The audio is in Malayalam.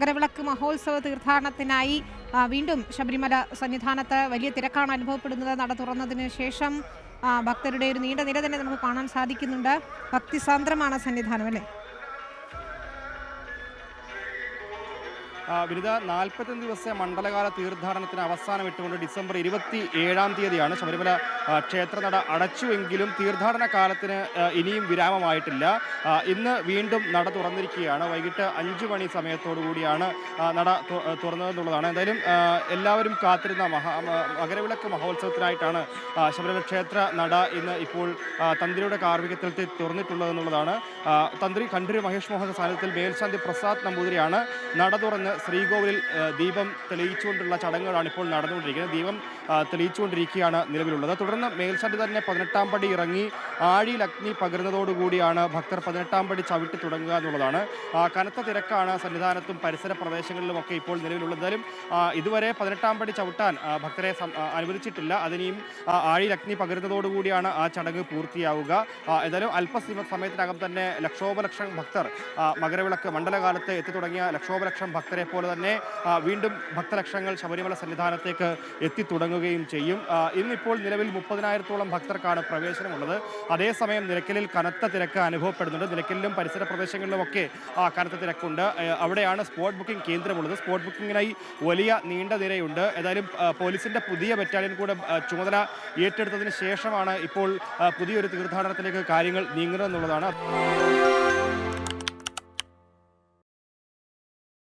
മകരവിളക്ക് മഹോത്സവ തീർത്ഥാടനത്തിനായി വീണ്ടും ശബരിമല സന്നിധാനത്ത് വലിയ തിരക്കാണ് അനുഭവപ്പെടുന്നത്. നട തുറന്നതിന് ശേഷം ഭക്തരുടെ ഒരു നീണ്ട നിര തന്നെ നമുക്ക് കാണാൻ സാധിക്കുന്നുണ്ട്. ഭക്തിസാന്ദ്രമാണ് സന്നിധാനം, അല്ലേ? വിനിത 45 ദിവസത്തെ മണ്ഡലകാല തീർത്ഥാടനത്തിന് അവസാനം ഇട്ടുകൊണ്ട് ഡിസംബർ 27-ാം തീയതിയാണ് ശബരിമല ക്ഷേത്രനട അടച്ചുവെങ്കിലും തീർത്ഥാടന കാലത്തിന് ഇനിയും വിരാമമായിട്ടില്ല. ഇന്ന് വീണ്ടും നട തുറന്നിരിക്കുകയാണ്. വൈകിട്ട് 5 മണി സമയത്തോടുകൂടിയാണ് നട തുറന്നതെന്നുള്ളതാണ്. എന്തായാലും എല്ലാവരും കാത്തിരുന്ന മകരവിളക്ക് മഹോത്സവത്തിനായിട്ടാണ് ശബരിമല ക്ഷേത്ര നട ഇന്ന് ഇപ്പോൾ തന്ത്രിയുടെ കാർമ്മികത്തിൽ തുറന്നിട്ടുള്ളതെന്നുള്ളതാണ്. തന്ത്രി കണ്ഠര് മഹേഷ് മോഹന്റെ സാന്നിധ്യത്തിൽ മേൽശാന്തി പ്രസാദ് നമ്പൂതിരിയാണ് നട തുറന്ന് ശ്രീകോവിലിൽ ദീപം തെളിയിച്ചുകൊണ്ടുള്ള ചടങ്ങുകളാണ് ഇപ്പോൾ നടന്നുകൊണ്ടിരിക്കുന്നത്. ദീപം തെളിയിച്ചുകൊണ്ടിരിക്കുകയാണ് നിലവിലുള്ളത്. തുടർന്ന് മേൽശാന്തി തന്നെ 18-ാം പടി ഇറങ്ങി ആഴിയിൽ അഗ്നി പകരുന്നതോടുകൂടിയാണ് ഭക്തർ 18-ാം പടി ചവിട്ടി തുടങ്ങുക എന്നുള്ളതാണ്. കനത്ത തിരക്കാണ് സന്നിധാനത്തും പരിസര പ്രദേശങ്ങളിലുമൊക്കെ ഇപ്പോൾ നിലവിലുള്ളത്. എന്തായാലും ഇതുവരെ 18-ാം പടി ചവിട്ടാൻ ഭക്തരെ അനുവദിച്ചിട്ടില്ല. അതിനെയും ആഴിയിൽ അഗ്നി പകരുന്നതോടുകൂടിയാണ് ആ ചടങ്ങ് പൂർത്തിയാവുക. എന്തായാലും അല്പസമയത്തിനകം തന്നെ ലക്ഷോപലക്ഷം ഭക്തർ മകരവിളക്ക് മണ്ഡലകാലത്ത് എത്തിത്തുടങ്ങിയ ലക്ഷോപലക്ഷം ഭക്തരെ പോലെ തന്നെ വീണ്ടും ഭക്തലക്ഷങ്ങൾ ശബരിമല സന്നിധാനത്തേക്ക് എത്തിത്തുടങ്ങുകയും ചെയ്യും. ഇന്നിപ്പോൾ നിലവിൽ 30,000-ഓളം ഭക്തർക്കാണ് പ്രവേശനമുള്ളത്. അതേസമയം നിലയ്ക്കലിൽ കനത്ത തിരക്ക് അനുഭവപ്പെടുന്നുണ്ട്. നിലയ്ക്കലിലും പരിസര പ്രദേശങ്ങളിലുമൊക്കെ കനത്ത തിരക്കുണ്ട്. അവിടെയാണ് സ്പോട്ട് ബുക്കിംഗ് കേന്ദ്രമുള്ളത്. സ്പോട്ട് ബുക്കിങ്ങിനായി വലിയ നീണ്ട നിരയുണ്ട്. ഏതായാലും പോലീസിന്റെ പുതിയ ബറ്റാലിയൻ കൂടെ ചുമതല ഏറ്റെടുത്തതിന് ശേഷമാണ് ഇപ്പോൾ പുതിയൊരു തീർത്ഥാടനത്തിലേക്ക് കാര്യങ്ങൾ നീങ്ങുന്നതെന്നുള്ളതാണ്.